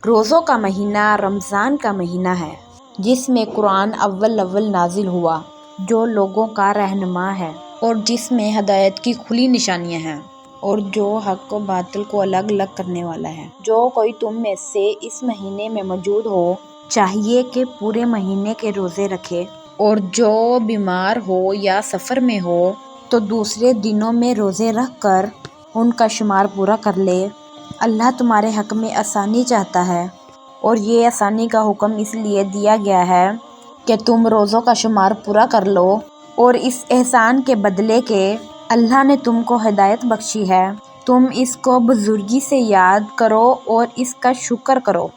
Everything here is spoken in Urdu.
روزوں کا مہینہ رمضان کا مہینہ ہے جس میں قرآن اول نازل ہوا، جو لوگوں کا رہنما ہے اور جس میں ہدایت کی کھلی نشانیاں ہیں اور جو حق و باطل کو الگ الگ کرنے والا ہے۔ جو کوئی تم میں سے اس مہینے میں موجود ہو چاہیے کہ پورے مہینے کے روزے رکھے، اور جو بیمار ہو یا سفر میں ہو تو دوسرے دنوں میں روزے رکھ کر ان کا شمار پورا کر لے۔ اللہ تمہارے حق میں آسانی چاہتا ہے، اور یہ آسانی کا حکم اس لیے دیا گیا ہے کہ تم روزوں کا شمار پورا کر لو، اور اس احسان کے بدلے کہ اللہ نے تم کو ہدایت بخشی ہے، تم اس کو بزرگی سے یاد کرو اور اس کا شکر کرو۔